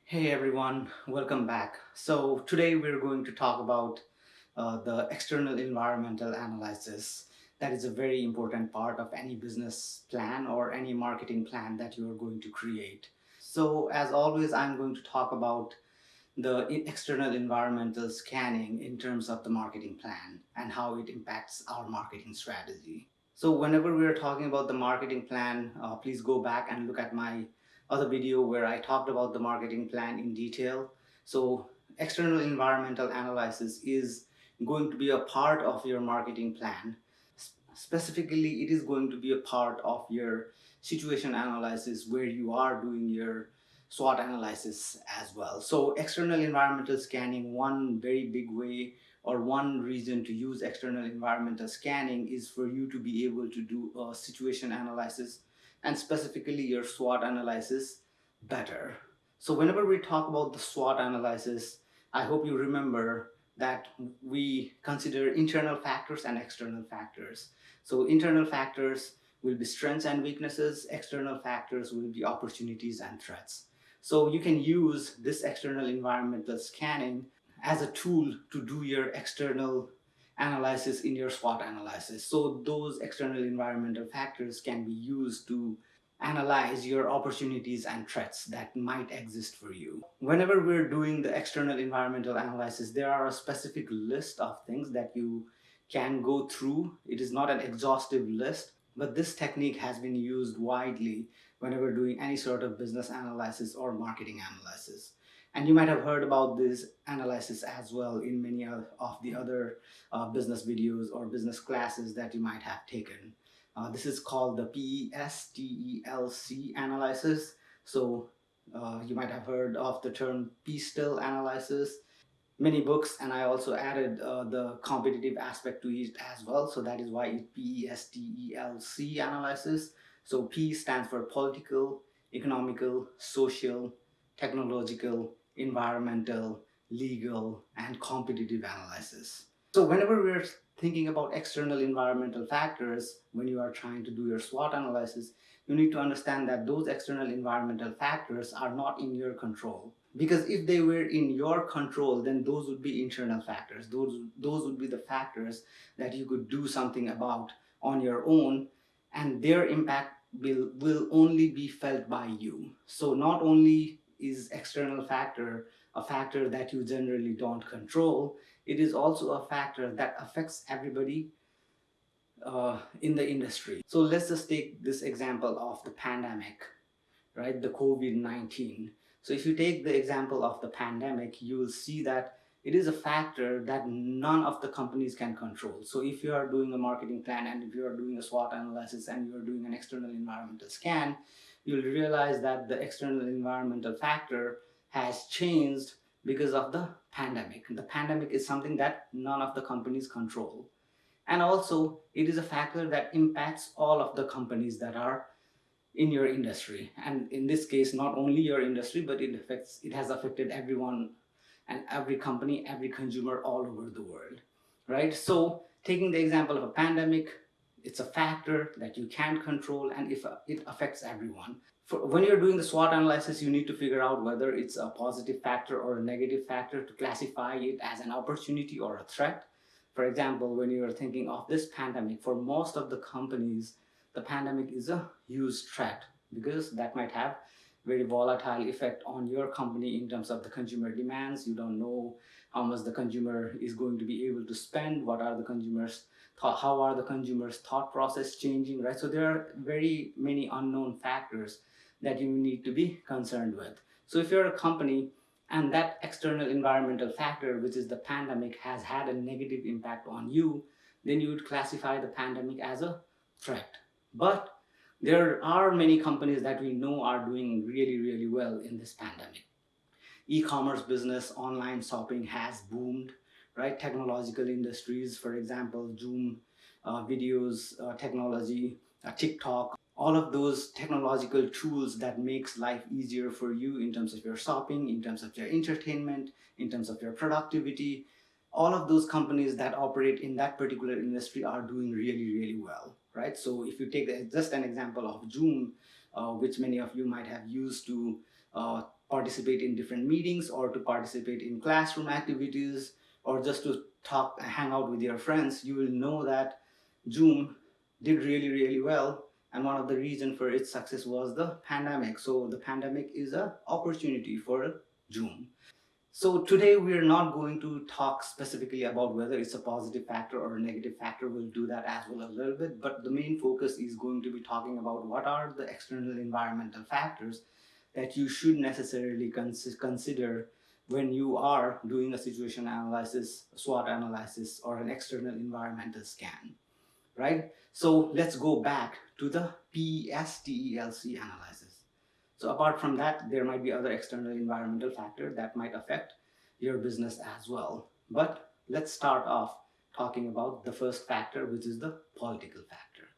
Hey everyone, welcome back. So today we're going to talk about the external environmental analysis. That is a very important part of any business plan or any marketing plan that you are going to create. So as always, I'm going to talk about the external environmental scanning in terms of the marketing plan and how it impacts our marketing strategy. So whenever we're talking about the marketing plan, please go back and look at my other video where I talked about the marketing plan in detail. So external environmental analysis is going to be a part of your marketing plan. Specifically, it is going to be a part of your situation analysis where you are doing your SWOT analysis as well. So external environmental scanning, one very big way or one reason to use external environmental scanning is for you to be able to do a situation analysis and specifically your SWOT analysis better. So whenever we talk about the SWOT analysis, I hope you remember that we consider internal factors and external factors. So internal factors will be strengths and weaknesses, external factors will be opportunities and threats. So you can use this external environmental scanning as a tool to do your external analysis in your SWOT analysis. So those external environmental factors can be used to analyze your opportunities and threats that might exist for you. Whenever we're doing the external environmental analysis, there are a specific list of things that you can go through. It is not an exhaustive list, but this technique has been used widely whenever doing any sort of business analysis or marketing analysis. And you might have heard about this analysis as well in many of the other business videos or business classes that you might have taken. This is called the PESTEL analysis. So you might have heard of the term PESTEL analysis. Many books, and I also added the competitive aspect to it as well. So that is why it PESTELC analysis. So P stands for political, economical, social, technological, environmental, legal, and competitive analysis. So whenever we're thinking about external environmental factors, when you are trying to do your SWOT analysis, you need to understand that those external environmental factors are not in your control. Because if they were in your control, then those would be internal factors. Those would be the factors that you could do something about on your own, and their impact will only be felt by you. So not only is external factor a factor that you generally don't control, it is also a factor that affects everybody in the industry. So let's just take this example of the pandemic, right? The COVID-19. So if you take the example of the pandemic, you will see that it is a factor that none of the companies can control. So if you are doing a marketing plan and if you are doing a SWOT analysis and you are doing an external environmental scan, you'll realize that the external environmental factor has changed because of the pandemic. The pandemic is something that none of the companies control. And also, it is a factor that impacts all of the companies that are in your industry, and in this case not only your industry, but it has affected everyone and every company, every consumer all over the world, right? So taking the example of a pandemic, it's a factor that you can't control, and if it affects everyone. When you're doing the SWOT analysis, you need to figure out whether it's a positive factor or a negative factor to classify it as an opportunity or a threat. For example, when you're thinking of this pandemic, for most of the companies, the pandemic is a huge threat because that might have very volatile effect on your company in terms of the consumer demands. You don't know how much the consumer is going to be able to spend, what are the consumers how are the consumers thought process changing, right? So there are very many unknown factors that you need to be concerned with. So if you're a company and that external environmental factor, which is the pandemic, has had a negative impact on you, then you would classify the pandemic as a threat. But there are many companies that we know are doing really, really well in this pandemic. E-commerce business, online shopping has boomed, right? Technological industries, for example, Zoom, videos, technology, TikTok, all of those technological tools that makes life easier for you in terms of your shopping, in terms of your entertainment, in terms of your productivity. All of those companies that operate in that particular industry are doing really, really well, right? So if you take just an example of Zoom, which many of you might have used to participate in different meetings or to participate in classroom activities or just to talk, hang out with your friends, you will know that Zoom did really, really well. And one of the reasons for its success was the pandemic. So the pandemic is an opportunity for Zoom. So today we are not going to talk specifically about whether it's a positive factor or a negative factor. We'll do that as well a little bit, but the main focus is going to be talking about what are the external environmental factors that you should necessarily consider when you are doing a situation analysis, SWOT analysis, or an external environmental scan, right? So let's go back to the PESTEL analysis. So apart from that, there might be other external environmental factors that might affect your business as well. But let's start off talking about the first factor, which is the political factor,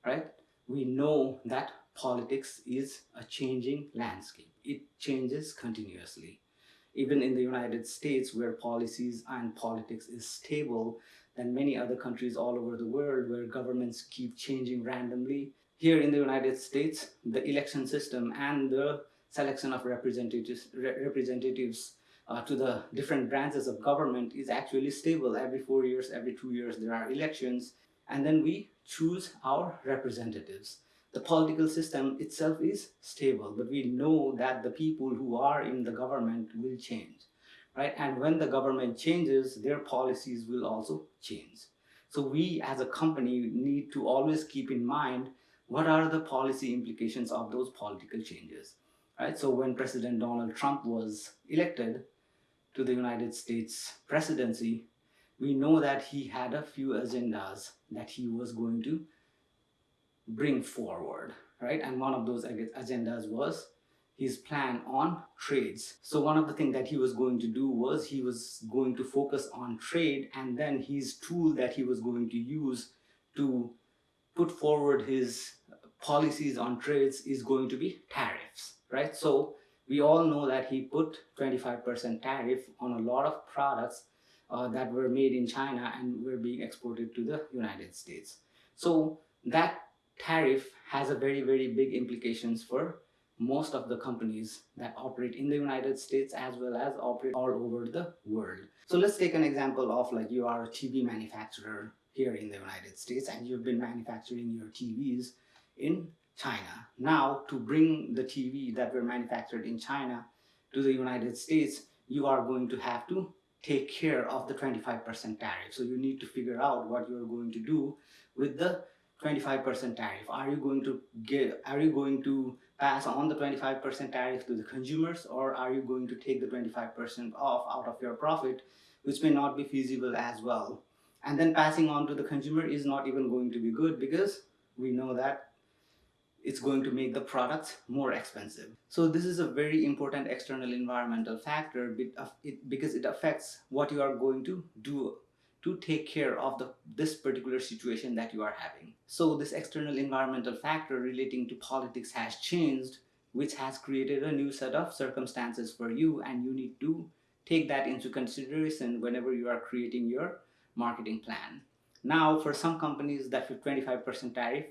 right? We know that politics is a changing landscape. It changes continuously. Even in the United States, where policies and politics is stable, than many other countries all over the world where governments keep changing randomly. Here in the United States, the election system and the selection of representatives to the different branches of government is actually stable. Every 4 years, every 2 years, there are elections, and then we choose our representatives. The political system itself is stable, but we know that the people who are in the government will change, right? And when the government changes, their policies will also change. So we as a company need to always keep in mind what are the policy implications of those political changes, right? So when President Donald Trump was elected to the United States presidency, we know that he had a few agendas that he was going to bring forward, right? And one of those agendas was his plan on trades. So one of the things that he was going to do was he was going to focus on trade, and then his tool that he was going to use to put forward his policies on trades is going to be tariffs, right? So we all know that he put 25% tariff on a lot of products that were made in China and were being exported to the United States. So that tariff has a very, very big implications for most of the companies that operate in the United States as well as operate all over the world. So let's take an example of, like, you are a TV manufacturer here in the United States and you've been manufacturing your TVs in China. Now, to bring the TV that were manufactured in China to the United States, you are going to have to take care of the 25% tariff. So you need to figure out what you're going to do with the 25% tariff. Are you going to pass on the 25% tariff to the consumers, or are you going to take the 25% off out of your profit, which may not be feasible as well? And then passing on to the consumer is not even going to be good, because we know that it's going to make the products more expensive. So this is a very important external environmental factor because it affects what you are going to do to take care of this particular situation that you are having. So this external environmental factor relating to politics has changed, which has created a new set of circumstances for you, and you need to take that into consideration whenever you are creating your marketing plan. Now, for some companies, that 25% tariff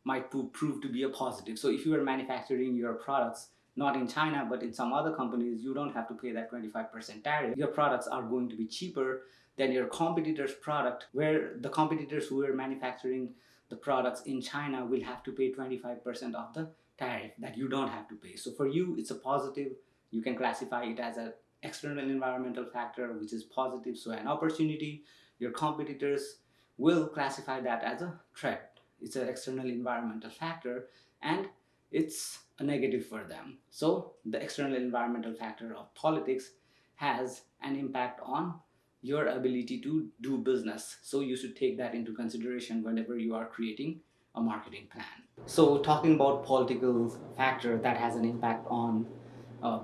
might prove to be a positive. So if you are manufacturing your products not in China but in some other companies, you don't have to pay that 25% tariff. Your products are going to be cheaper than your competitors' product, where the competitors who are manufacturing the products in China will have to pay 25% of the tariff that you don't have to pay. So for you, it's a positive. You can classify it as an external environmental factor, which is positive, so an opportunity. Your competitors will classify that as a threat. It's an external environmental factor, and it's a negative for them. So the external environmental factor of politics has an impact on your ability to do business. So you should take that into consideration whenever you are creating a marketing plan. So talking about political factor that has an impact on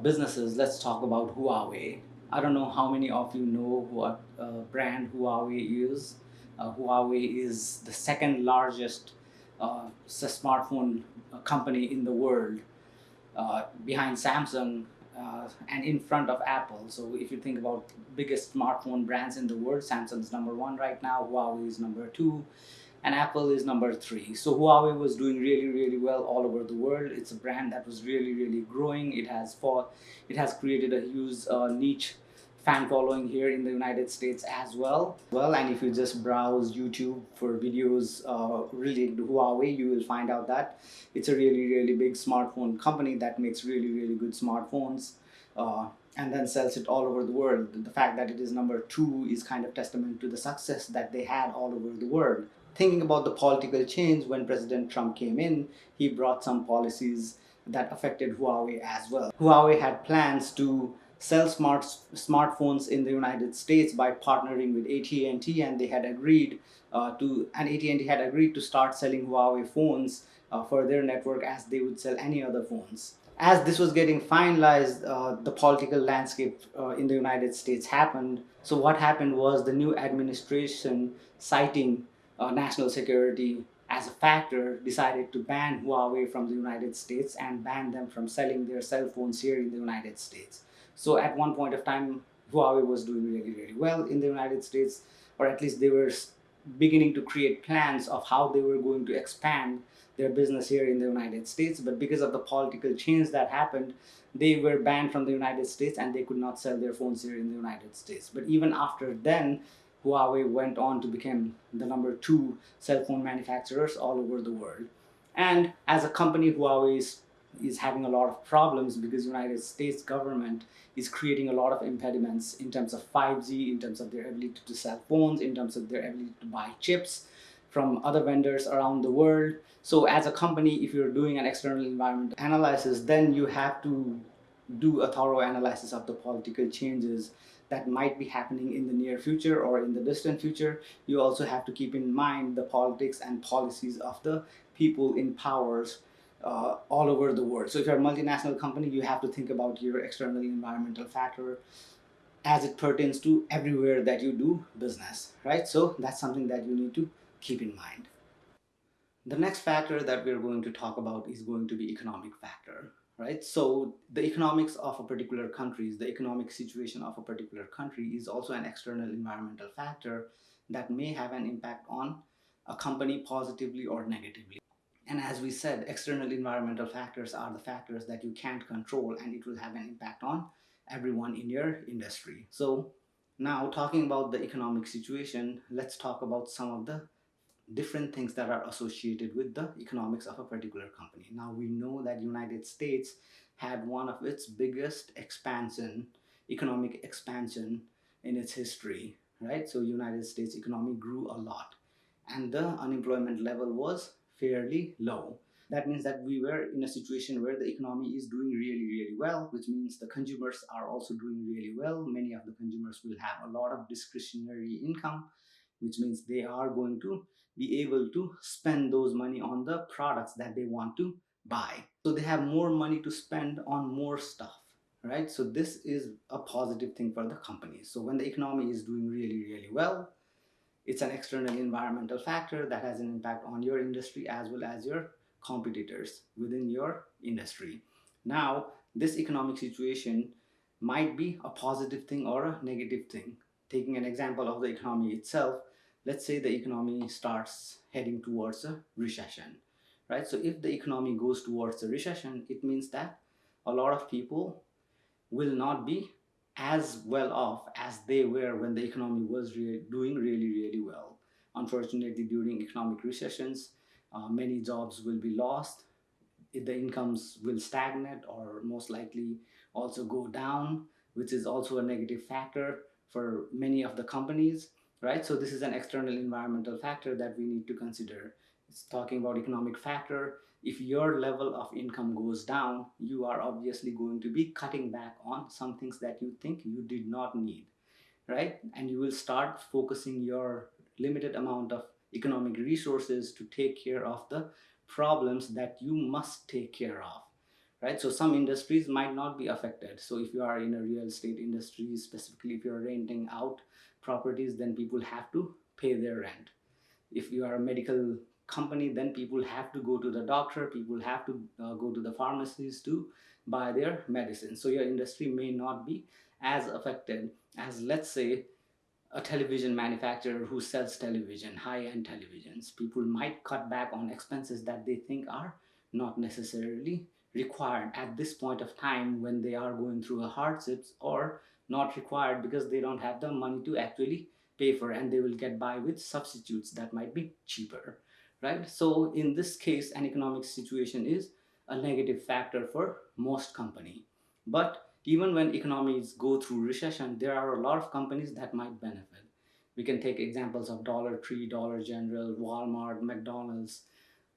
businesses, let's talk about Huawei. I don't know how many of you know what brand Huawei is. Huawei is the second largest smartphone company in the world, behind Samsung and in front of Apple. So if you think about biggest smartphone brands in the world, Samsung's number one right now, Huawei is number two. and Apple is number 3. So Huawei was doing really, really well all over the world. It's a brand that was really, really growing. It has created a huge niche fan following here in the United States as well. And if you just browse YouTube for videos related to Huawei, you will find out that it's a really, really big smartphone company that makes really, really good smartphones. And then sells it all over the world. The fact that it is number 2 is kind of testament to the success that they had all over the world. Thinking about the political change, when President Trump came in, he brought some policies that affected Huawei as well. Huawei had plans to sell smartphones in the United States by partnering with AT&T, and they had agreed and AT&T had agreed to start selling Huawei phones for their network as they would sell any other phones. As this was getting finalized, the political landscape in the United States happened. So what happened was the new administration, citing national security as a factor, decided to ban Huawei from the United States and ban them from selling their cell phones here in the United States. So at one point of time, Huawei was doing really, really well in the United States, or at least they were beginning to create plans of how they were going to expand their business here in the United States. But because of the political change that happened, they were banned from the United States and they could not sell their phones here in the United States. But even after then, Huawei went on to become the number 2 cell phone manufacturers all over the world. And as a company, Huawei is having a lot of problems because United States government is creating a lot of impediments in terms of 5G, in terms of their ability to sell phones, in terms of their ability to buy chips from other vendors around the world. So as a company, if you're doing an external environment analysis, then you have to do a thorough analysis of the political changes that might be happening in the near future or in the distant future. You also have to keep in mind the politics and policies of the people in powers all over the world. So if you're a multinational company, you have to think about your external environmental factor as it pertains to everywhere that you do business, right? So that's something that you need to keep in mind. The next factor that we're going to talk about is going to be economic factor, right? So the economics of a particular country, the economic situation of a particular country is also an external environmental factor that may have an impact on a company positively or negatively. And as we said, external environmental factors are the factors that you can't control, and it will have an impact on everyone in your industry. So now, talking about the economic situation, let's talk about some of the different things that are associated with the economics of a particular company. Now we know that United States had one of its biggest economic expansion in its history, right? So United States economy grew a lot and the unemployment level was fairly low. That means that we were in a situation where the economy is doing really, really well, which means the consumers are also doing really well. Many of the consumers will have a lot of discretionary income, which means they are going to be able to spend those money on the products that they want to buy. So they have more money to spend on more stuff, right? So this is a positive thing for the company. So when the economy is doing really, really well, it's an external environmental factor that has an impact on your industry as well as your competitors within your industry. Now, this economic situation might be a positive thing or a negative thing. Taking an example of the economy itself, let's say the economy starts heading towards a recession, right? So if the economy goes towards a recession, it means that a lot of people will not be as well off as they were when the economy was doing really, really well. Unfortunately, during economic recessions, many jobs will be lost, the incomes will stagnate or most likely also go down, which is also a negative factor for many of the companies, right? So this is an external environmental factor that we need to consider. It's talking about economic factor. If your level of income goes down, you are obviously going to be cutting back on some things that you think you did not need, right? And you will start focusing your limited amount of economic resources to take care of the problems that you must take care of, right? So some industries might not be affected. So if you are in a real estate industry, specifically if you're renting out properties, then people have to pay their rent. If you are a medical company, then people have to go to the doctor, people have to go to the pharmacies to buy their medicine. So your industry may not be as affected as, let's say, a television manufacturer who sells television, high-end televisions, people might cut back on expenses that they think are not necessarily required at this point of time when they are going through a hardships, or not required because they don't have the money to actually pay for, and they will get by with substitutes that might be cheaper, right? So in this case, an economic situation is a negative factor for most company. But even when economies go through recession, there are a lot of companies that might benefit. We can take examples of Dollar Tree, Dollar General, Walmart, McDonald's,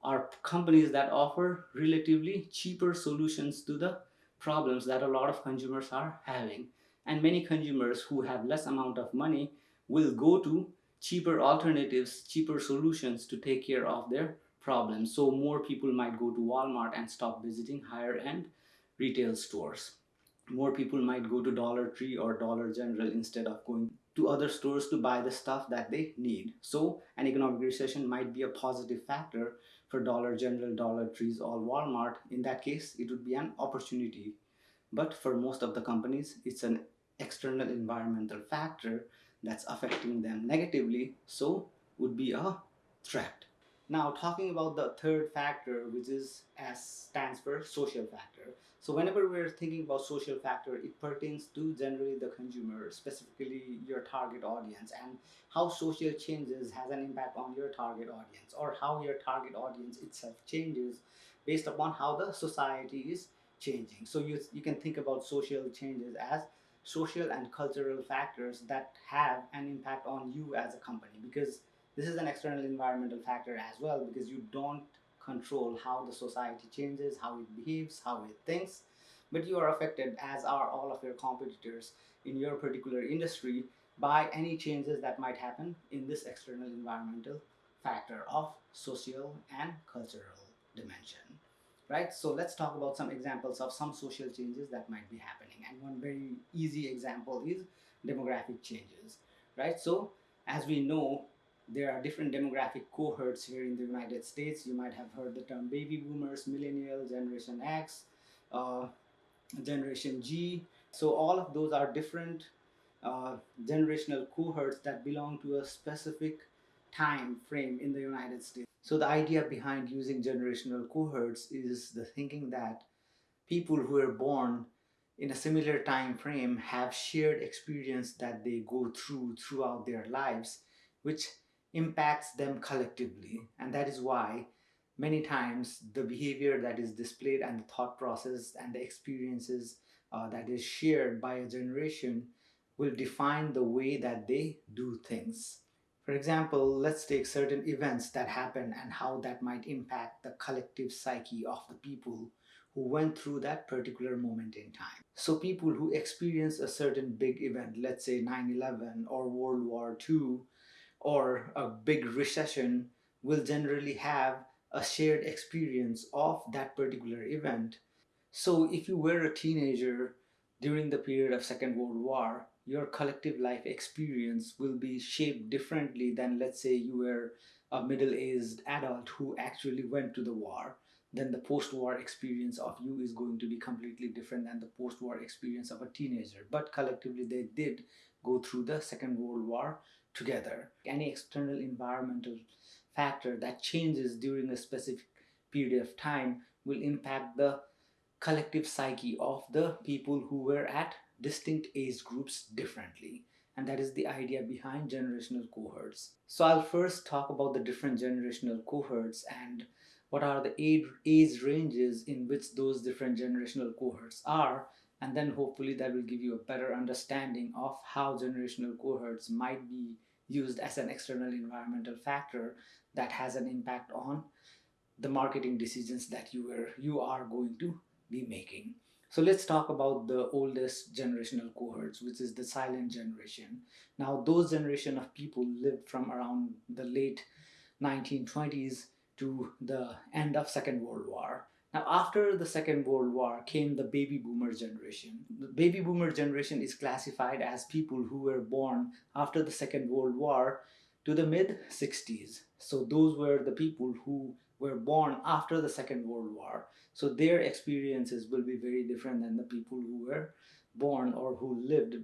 are companies that offer relatively cheaper solutions to the problems that a lot of consumers are having. And many consumers who have less amount of money will go to cheaper alternatives, cheaper solutions to take care of their problems. So more people might go to Walmart and stop visiting higher end retail stores. More people might go to Dollar Tree or Dollar General instead of going to other stores to buy the stuff that they need. So an economic recession might be a positive factor for Dollar General, Dollar Trees, or Walmart. In that case, it would be an opportunity. But for most of the companies, it's an external environmental factor that's affecting them negatively, so would be a threat. Now, talking about the third factor, which is S stands for social factor. So whenever we're thinking about social factor, it pertains to generally the consumer, specifically your target audience, and how social changes has an impact on your target audience, or how your target audience itself changes based upon how the society is changing. So you can think about social changes as social and cultural factors that have an impact on you as a company, because this is an external environmental factor as well, because you don't control how the society changes, how it behaves, how it thinks, but you are affected, as are all of your competitors in your particular industry, by any changes that might happen in this external environmental factor of social and cultural dimension. Right? So let's talk about some examples of some social changes that might be happening. And one very easy example is demographic changes. Right? So as we know, there are different demographic cohorts here in the United States. You might have heard the term baby boomers, millennial, Generation X, uh, Generation G. So all of those are different generational cohorts that belong to a specific time frame in the United States. So the idea behind using generational cohorts is the thinking that people who were born in a similar time frame have shared experience that they go through throughout their lives, which impacts them collectively. And that is why many times the behavior that is displayed and the thought process and the experiences that is shared by a generation will define the way that they do things. For example, let's take certain events that happen and how that might impact the collective psyche of the people who went through that particular moment in time. So people who experience a certain big event, let's say 9/11 or World War II or a big recession, will generally have a shared experience of that particular event. So if you were a teenager during the period of Second World War, your collective life experience will be shaped differently than, let's say, you were a middle-aged adult who actually went to the war. Then the post-war experience of you is going to be completely different than the post-war experience of a teenager. But collectively, they did go through the Second World War together. Any external environmental factor that changes during a specific period of time will impact the collective psyche of the people who were at distinct age groups differently. And that is the idea behind generational cohorts. So I'll first talk about the different generational cohorts and what are the age ranges in which those different generational cohorts are, and then hopefully that will give you a better understanding of how generational cohorts might be used as an external environmental factor that has an impact on the marketing decisions that you are going to be making. So let's talk about the oldest generational cohorts, which is the silent generation. Now those generation of people lived from around the late 1920s to the end of Second World War. Now after the Second World War came the baby boomer generation. The baby boomer generation is classified as people who were born after the Second World War to the mid 60s. So those were the people who were born after the Second World War. So their experiences will be very different than the people who were born or who lived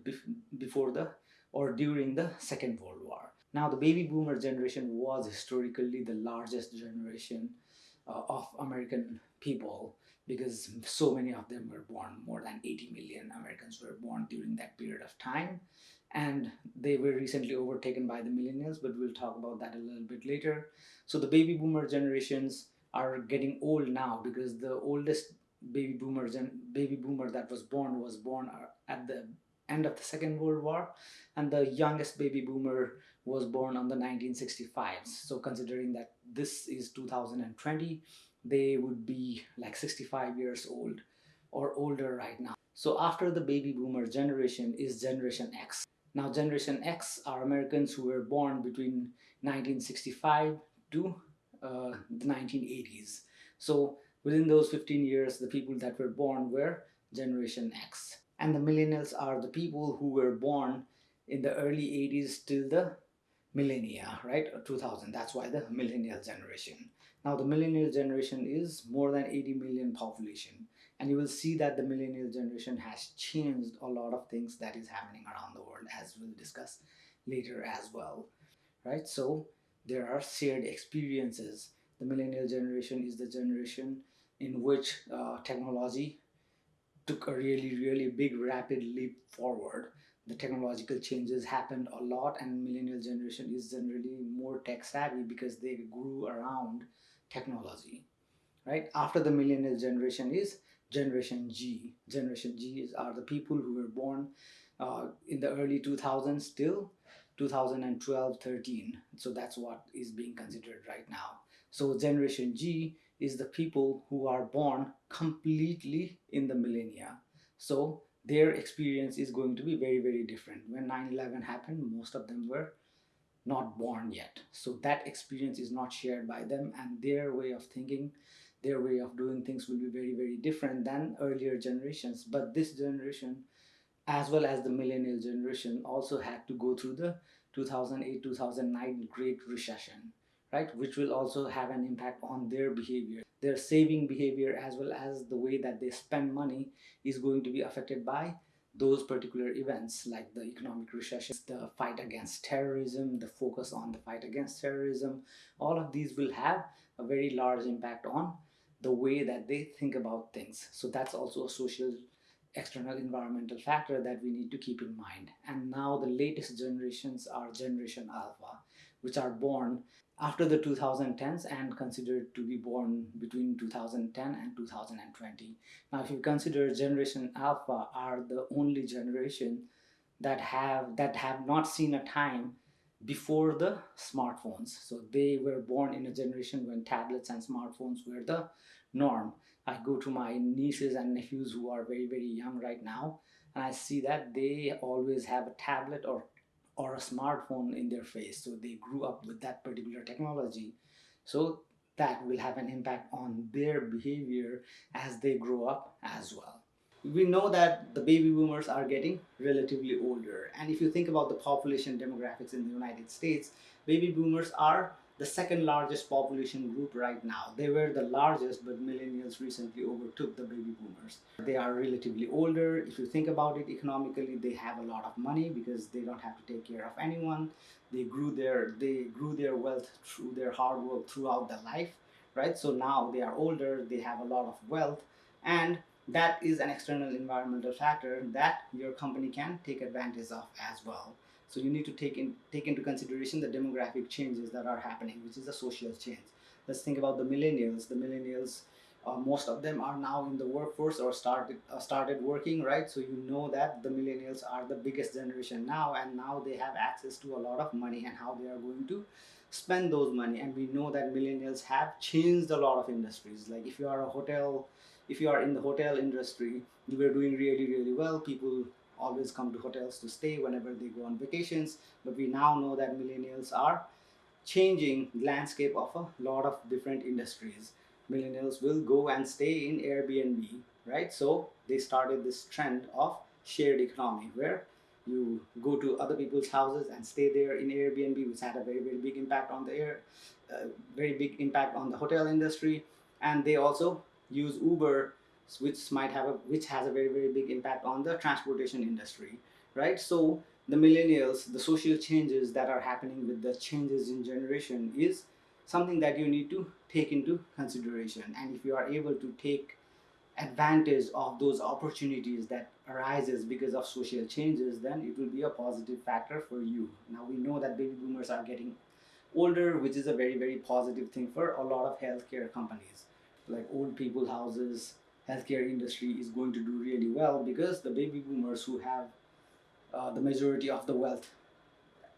before the or during the Second World War. Now, the baby boomer generation was historically the largest generation of American people, because so many of them were born. More than 80 million Americans were born during that period of time. And they were recently overtaken by the millennials, but we'll talk about that a little bit later. So the baby boomer generations are getting old now, because the oldest baby boomer that was born at the end of the Second World War, and the youngest baby boomer was born on the 1965s. So considering that this is 2020, they would be like 65 years old or older right now. So after the baby boomer generation is Generation X. Now, Generation X are Americans who were born between 1965 to the 1980s. So within those 15 years, the people that were born were Generation X. And the millennials are the people who were born in the early 80s till the millennia, right? 2000. That's why the millennial generation. Now, the millennial generation is more than 80 million population. And you will see that the millennial generation has changed a lot of things that is happening around the world, as we'll discuss later as well, right? So there are shared experiences. The millennial generation is the generation in which technology took a really big rapid leap forward. The technological changes happened a lot, and millennial generation is generally more tech savvy because they grew around technology, right? After the millennial generation is Generation G. Generation G are the people who were born in the early 2000s till 2012, 13. So that's what is being considered right now. So Generation G is the people who are born completely in the millennia. So their experience is going to be very different. When 9/11 happened, most of them were not born yet. So that experience is not shared by them, and their way of thinking, their way of doing things will be very different than earlier generations. But this generation, as well as the millennial generation, also had to go through the 2008 2009 Great Recession, right? Which will also have an impact on their behavior. Their saving behavior, as well as the way that they spend money, is going to be affected by those particular events, like the economic recession, the fight against terrorism, the focus on the fight against terrorism. All of these will have a very large impact on the way that they think about things. So that's also a social external environmental factor that we need to keep in mind. And now the latest generations are Generation Alpha, which are born after the 2010s and considered to be born between 2010 and 2020. Now, if you consider Generation Alpha are the only generation that have not seen a time before the smartphones. So they were born in a generation when tablets and smartphones were the norm. I go to my nieces and nephews who are very young right now, and I see that they always have a tablet or a smartphone in their face. So they grew up with that particular technology. So that will have an impact on their behavior as they grow up as well. We know that the baby boomers are getting relatively older, and if you think about the population demographics in the United States, baby boomers are the second largest population group right now. They were the largest, but millennials recently overtook the baby boomers. They are relatively older. If you think about it economically, they have a lot of money because they don't have to take care of anyone. They grew their wealth through their hard work throughout their life, right? So now they are older, they have a lot of wealth, and that is an external environmental factor that your company can take advantage of as well. So you need to take into consideration the demographic changes that are happening, which is a social change. Let's think about the millennials. The millennials, most of them are now in the workforce or started working, right? So you know that the millennials are the biggest generation now, and now they have access to a lot of money, and how they are going to spend those money. And we know that millennials have changed a lot of industries. Like if you are in the hotel industry, you were doing really well. People always come to hotels to stay whenever they go on vacations. But we now know that millennials are changing the landscape of a lot of different industries. Millennials will go and stay in Airbnb, right? So they started this trend of shared economy, where you go to other people's houses and stay there in Airbnb, which had a very big impact on the very big impact on the hotel industry. And they also use Uber. which has a very big impact on the transportation industry, right? So the millennials, the social changes that are happening with the changes in generation is something that you need to take into consideration. And if you are able to take advantage of those opportunities that arises because of social changes, then it will be a positive factor for you. Now we know that baby boomers are getting older, which is a very positive thing for a lot of healthcare companies. Like old people houses, healthcare industry is going to do really well because the baby boomers who have the majority of the wealth,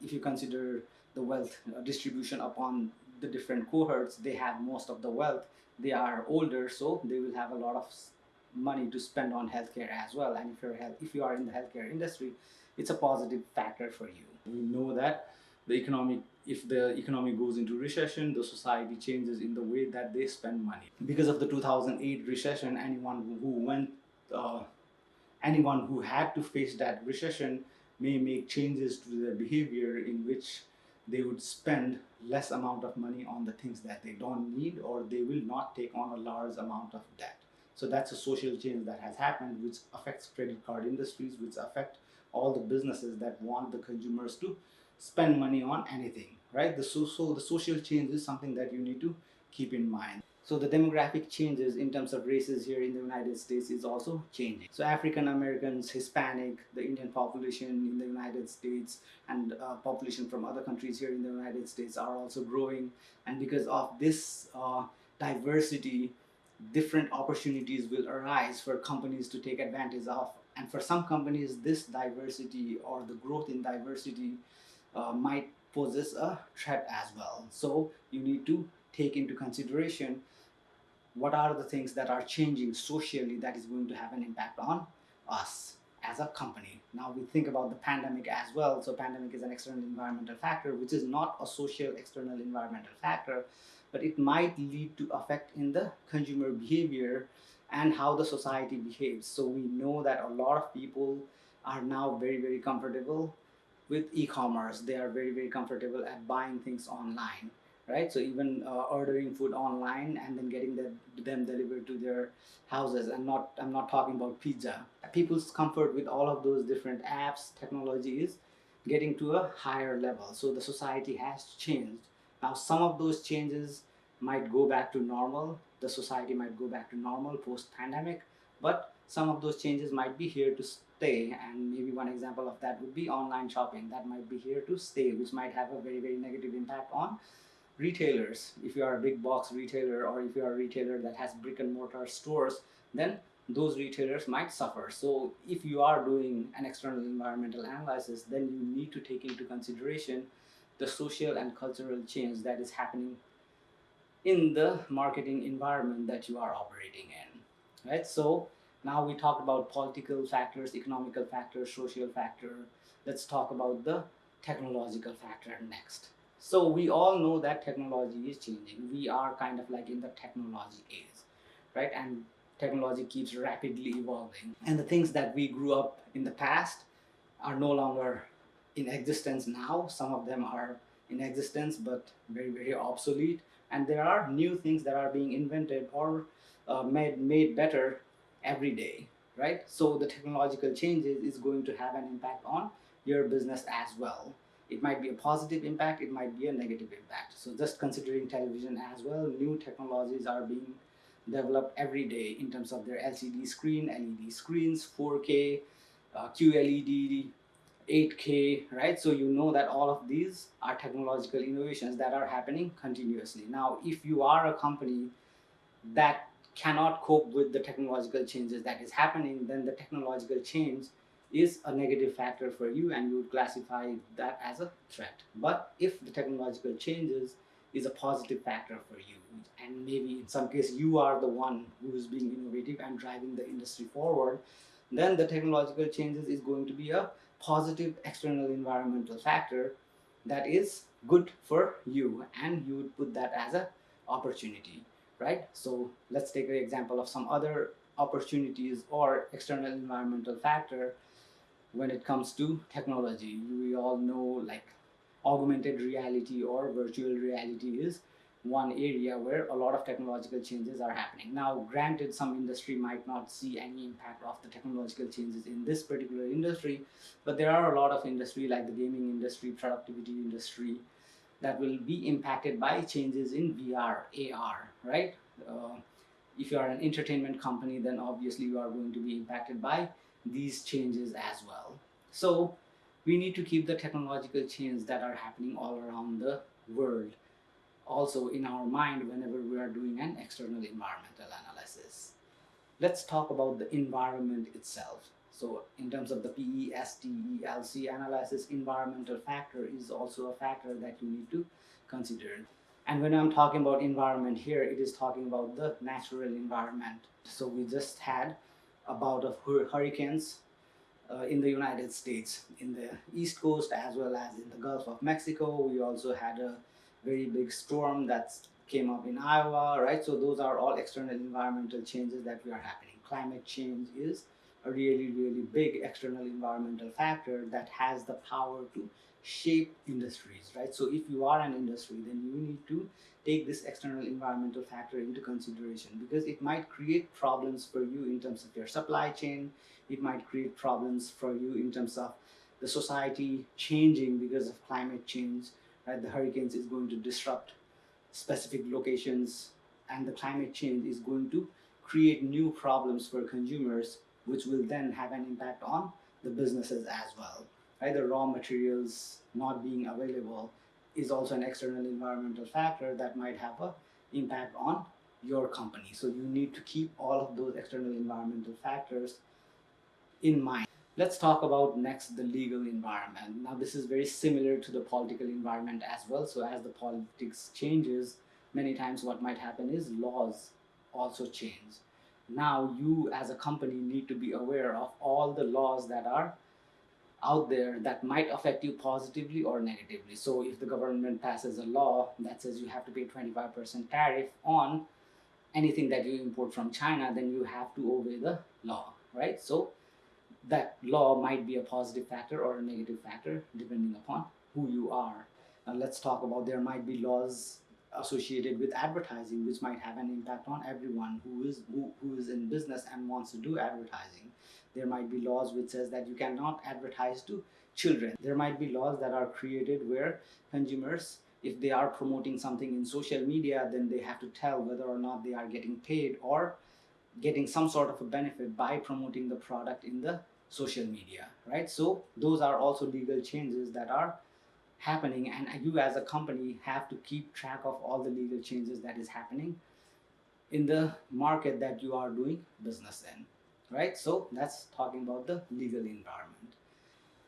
if you consider the wealth distribution upon the different cohorts, they have most of the wealth. They are older, so they will have a lot of money to spend on healthcare as well. And if you are in the healthcare industry, it's a positive factor for you. We know that if the economy goes into recession, the society changes in the way that they spend money. Because of the 2008 recession, uh, anyone who had to face that recession may make changes to their behavior in which they would spend less amount of money on the things that they don't need, or they will not take on a large amount of debt. So that's a social change that has happened, which affects credit card industries, which affect all the businesses that want the consumers to spend money on anything, right? So the social change is something that you need to keep in mind. So the demographic changes in terms of races here in the United States is also changing. So African Americans, Hispanic, the Indian population in the United States, and population from other countries here in the United States are also growing. And because of this diversity, different opportunities will arise for companies to take advantage of. And for some companies, this diversity or the growth in diversity might poses a threat as well. So you need to take into consideration what are the things that are changing socially that is going to have an impact on us as a company. Now we think about the pandemic as well. So pandemic is an external environmental factor, which is not a social external environmental factor, but it might lead to affect in the consumer behavior and how the society behaves. So we know that a lot of people are now very comfortable with e-commerce. They are very comfortable at buying things online, right? So even ordering food online and then getting them delivered to their houses. And not I'm not talking about pizza. People's comfort with all of those different apps, technology is getting to a higher level. So the society has changed. Now some of those changes might go back to normal. The society might go back to normal post pandemic, but some of those changes might be here to stay. And maybe one example of that would be online shopping. That might be here to stay, which might have a very negative impact on retailers. If you are a big box retailer, or if you are a retailer that has brick and mortar stores, then those retailers might suffer. So if you are doing an external environmental analysis, then you need to take into consideration the social and cultural change that is happening in the marketing environment that you are operating in, right? So now we talked about political factors, economical factors, social factor. Let's talk about the technological factor next. So we all know that technology is changing. We are kind of like in the technology age, right? And technology keeps rapidly evolving, and the things that we grew up in the past are no longer in existence now. Some of them are in existence but very obsolete, and there are new things that are being invented or made better every day, right? So the technological changes is going to have an impact on your business as well. It might be a positive impact, it might be a negative impact. So just considering television as well, new technologies are being developed every day in terms of their LCD screen, LED screens, 4K, QLED, 8K, right? So you know that all of these are technological innovations that are happening continuously. Now, if you are a company that cannot cope with the technological changes that is happening, then the technological change is a negative factor for you, and you would classify that as a threat. But if the technological changes is a positive factor for you, and maybe in some case you are the one who is being innovative and driving the industry forward, then the technological changes is going to be a positive external environmental factor that is good for you, and you would put that as a opportunity, right? So let's take an example of some other opportunities or external environmental factor when it comes to technology. We all know like augmented reality or virtual reality is one area where a lot of technological changes are happening. Now, granted, some industry might not see any impact of the technological changes in this particular industry, but there are a lot of industry like the gaming industry, productivity industry, that will be impacted by changes in VR, AR, right? Uh, if you are an entertainment company, then obviously you are going to be impacted by these changes as well. So we need to keep the technological changes that are happening all around the world also in our mind whenever we are doing an external environmental analysis. Let's talk about the environment itself. So in terms of the PESTEL analysis, environmental factor is also a factor that you need to consider. And when I'm talking about environment here, it is talking about the natural environment. So we just had a bout of hurricanes in the United States, in the East Coast as well as in the Gulf of Mexico. We also had a very big storm that came up in Iowa, right? So those are all external environmental changes that we are happening. Climate change is a really, really big external environmental factor that has the power to shape industries, right? So if you are an industry, then you need to take this external environmental factor into consideration because it might create problems for you in terms of your supply chain. It might create problems for you in terms of the society changing because of climate change, right? The hurricanes is going to disrupt specific locations, and the climate change is going to create new problems for consumers, which will then have an impact on the businesses as well, right? The raw materials not being available is also an external environmental factor that might have an impact on your company. So you need to keep all of those external environmental factors in mind. Let's talk about next the legal environment. Now this is very similar to the political environment as well. So as the politics changes, many times what might happen is laws also change. Now you as a company need to be aware of all the laws that are out there that might affect you positively or negatively. So if the government passes a law that says you have to pay 25% tariff on anything that you import from China, then you have to obey the law, right? So that law might be a positive factor or a negative factor depending upon who you are. Now let's talk about there might be laws associated with advertising which might have an impact on everyone who is in business and wants to do advertising. There might be laws which says that you cannot advertise to children. There might be laws that are created where consumers, if they are promoting something in social media, then they have to tell whether or not they are getting paid or getting some sort of a benefit by promoting the product in the social media, right? So those are also legal changes that are happening, and you as a company have to keep track of all the legal changes that is happening in the market that you are doing business in, right? So that's talking about the legal environment.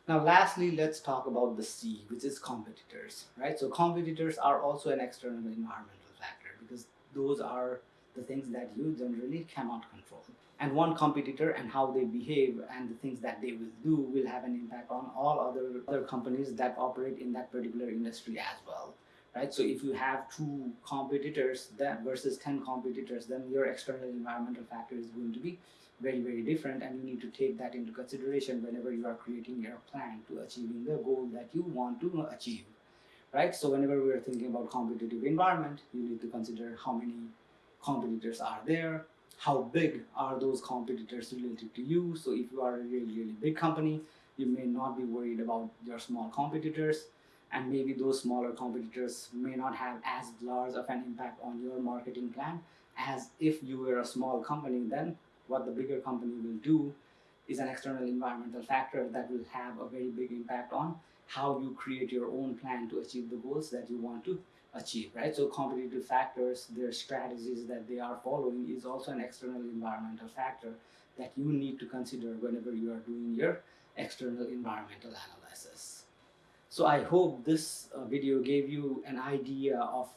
Now lastly, let's talk about the C, which is competitors, right? So competitors are also an external environmental factor because those are the things that you generally cannot control. And one competitor and how they behave and the things that they will do will have an impact on all other companies that operate in that particular industry as well, right? So if you have two competitors that versus 10 competitors, then your external environmental factor is going to be very, very different, and you need to take that into consideration whenever you are creating your plan to achieving the goal that you want to achieve, right? So whenever we are thinking about competitive environment, you need to consider how many competitors are there, how big are those competitors relative to you. So if you are a really, really big company, you may not be worried about your small competitors, and maybe those smaller competitors may not have as large of an impact on your marketing plan as if you were a small company. Then what the bigger company will do is an external environmental factor that will have a very big impact on how you create your own plan to achieve the goals that you want to achieve, right? So competitive factors, their strategies that they are following is also an external environmental factor that you need to consider whenever you are doing your external environmental analysis. So I hope this video gave you an idea of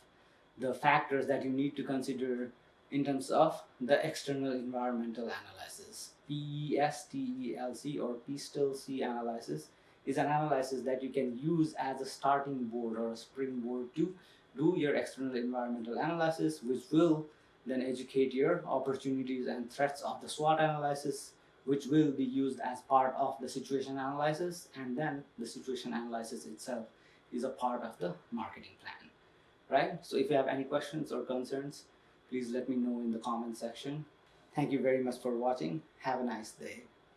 the factors that you need to consider in terms of the external environmental analysis. PESTEL or PESTEL analysis is an analysis that you can use as a starting board or a springboard to do your external environmental analysis, which will then educate your opportunities and threats of the SWOT analysis, which will be used as part of the situation analysis, and then the situation analysis itself is a part of the marketing plan. right? So if you have any questions or concerns, please let me know in the comment section. Thank you very much for watching. Have a nice day.